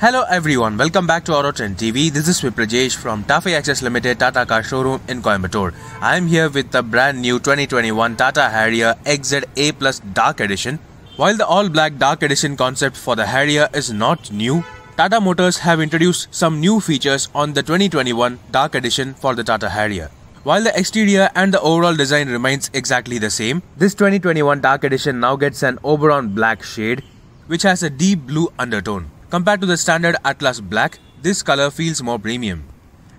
Hello everyone, welcome back to Autotrend TV. This is Viprajesh from Tafai Access Limited Tata Car Showroom in Coimbatore. I am here with the brand new 2021 Tata Harrier XZ A Plus Dark Edition. While the all-black Dark Edition concept for the Harrier is not new, Tata Motors have introduced some new features on the 2021 Dark Edition for the Tata Harrier. While the exterior and the overall design remains exactly the same, this 2021 Dark Edition now gets an Oberon black shade, which has a deep blue undertone. Compared to the standard Atlas Black, this color feels more premium.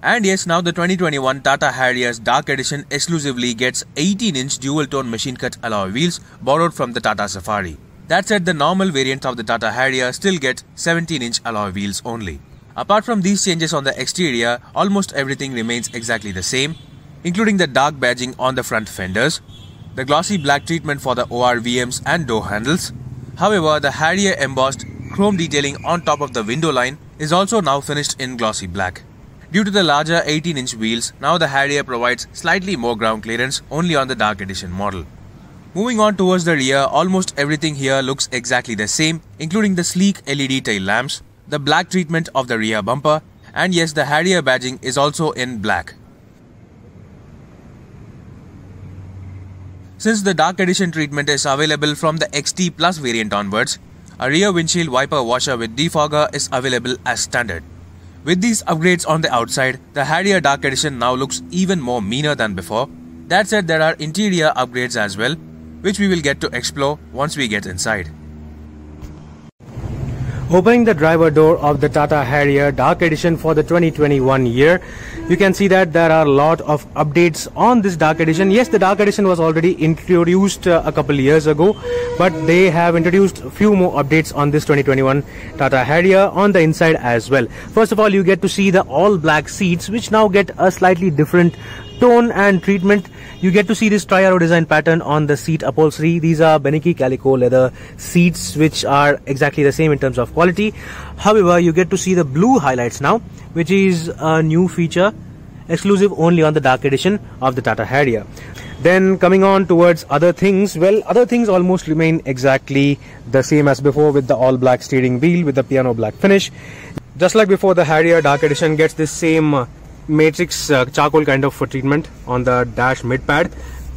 And yes, now the 2021 Tata Harrier's Dark Edition exclusively gets 18-inch dual-tone machine-cut alloy wheels borrowed from the Tata Safari. That said, the normal variant of the Tata Harrier still get 17-inch alloy wheels only. Apart from these changes on the exterior, almost everything remains exactly the same, including the dark badging on the front fenders, the glossy black treatment for the ORVMs and door handles. However, the Harrier embossed chrome detailing on top of the window line is also now finished in glossy black. Due to the larger 18-inch wheels, now the Harrier provides slightly more ground clearance only on the Dark Edition model. Moving on towards the rear, almost everything here looks exactly the same, including the sleek LED tail lamps, the black treatment of the rear bumper, and yes, the Harrier badging is also in black. Since the Dark Edition treatment is available from the XT Plus variant onwards, a rear windshield wiper washer with defogger is available as standard. With these upgrades on the outside, the Harrier Dark Edition now looks even more meaner than before. That said, there are interior upgrades as well, which we will get to explore once we get inside. Opening the driver door of the Tata Harrier Dark Edition for the 2021 year, you can see that there are a lot of updates on this Dark Edition. Yes, the Dark Edition was already introduced a couple years ago, but they have introduced a few more updates on this 2021 Tata Harrier on the inside as well. First of all, you get to see the all black seats, which now get a slightly different tone and treatment. You get to see this tri-arrow design pattern on the seat upholstery. These are Beneki calico leather seats, which are exactly the same in terms of quality. However, you get to see the blue highlights now, which is a new feature exclusive only on the Dark Edition of the Tata Harrier. Then coming on towards other things, well, other things almost remain exactly the same as before, with the all black steering wheel with the piano black finish. Just like before, the Harrier Dark Edition gets this same matrix charcoal kind of treatment on the dash mid pad,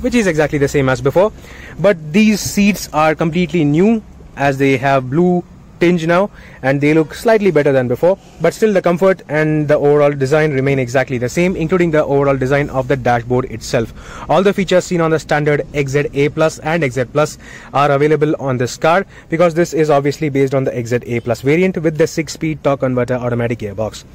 which is exactly the same as before, but these seats are completely new as they have blue tinge now and they look slightly better than before, but still the comfort and the overall design remain exactly the same, including the overall design of the dashboard itself. All the features seen on the standard XZ A Plus and XZ Plus are available on this car, because this is obviously based on the XZ A Plus variant with the 6-speed torque converter automatic gearbox.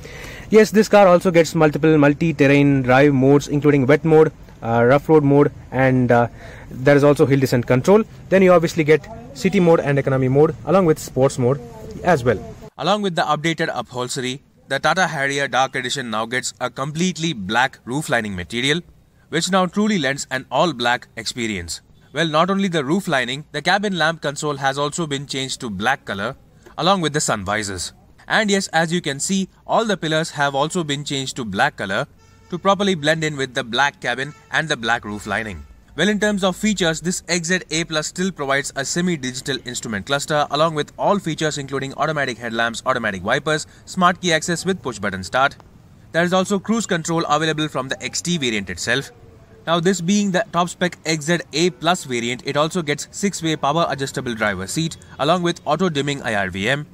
Yes, this car also gets multiple multi-terrain drive modes, including wet mode, rough road mode, and there is also hill descent control. Then you obviously get city mode and economy mode along with sports mode as well. Along with the updated upholstery, the Tata Harrier Dark Edition now gets a completely black roof lining material, which now truly lends an all-black experience. Well, not only the roof lining, the cabin lamp console has also been changed to black color along with the sun visors. And yes, as you can see, all the pillars have also been changed to black color to properly blend in with the black cabin and the black roof lining. Well, in terms of features, this XZ A Plus still provides a semi-digital instrument cluster along with all features including automatic headlamps, automatic wipers, smart key access with push button start. There is also cruise control available from the XT variant itself. Now, this being the top spec XZ A Plus variant, it also gets 6-way power adjustable driver seat along with auto dimming IRVM.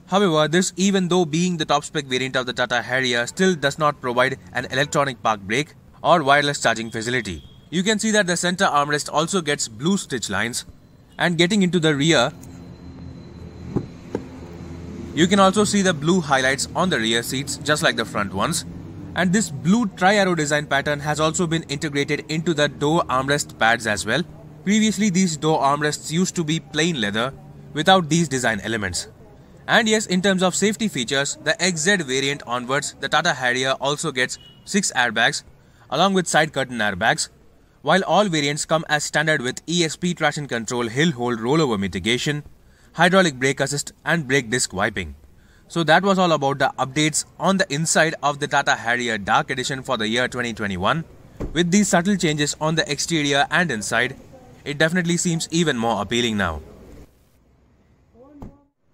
However, this, even though being the top spec variant of the Tata Harrier, still does not provide an electronic park brake or wireless charging facility. You can see that the center armrest also gets blue stitch lines, and getting into the rear, you can also see the blue highlights on the rear seats just like the front ones. And this blue tri-arrow design pattern has also been integrated into the door armrest pads as well. Previously, these door armrests used to be plain leather without these design elements. And yes, in terms of safety features, the XZ variant onwards, the Tata Harrier also gets 6 airbags along with side curtain airbags, while all variants come as standard with ESP traction control, hill hold rollover mitigation, hydraulic brake assist and brake disc wiping. So that was all about the updates on the inside of the Tata Harrier Dark Edition for the year 2021. With these subtle changes on the exterior and inside, it definitely seems even more appealing now.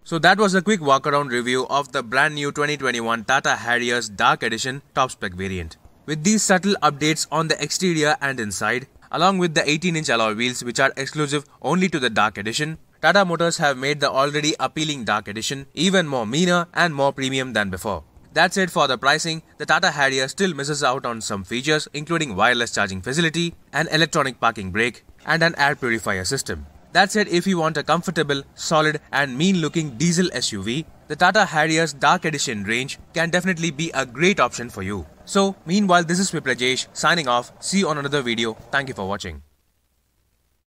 So that was a quick walk-around review of the brand new 2021 Tata Harrier's Dark Edition top spec variant. With these subtle updates on the exterior and inside, along with the 18-inch alloy wheels which are exclusive only to the Dark Edition, Tata Motors have made the already appealing Dark Edition even more meaner and more premium than before. That said, for the pricing, the Tata Harrier still misses out on some features including wireless charging facility, an electronic parking brake, and an air purifier system. That said, if you want a comfortable, solid and mean-looking diesel SUV, the Tata Harrier's Dark Edition range can definitely be a great option for you. So, meanwhile, this is Viprajesh signing off. See you on another video. Thank you for watching.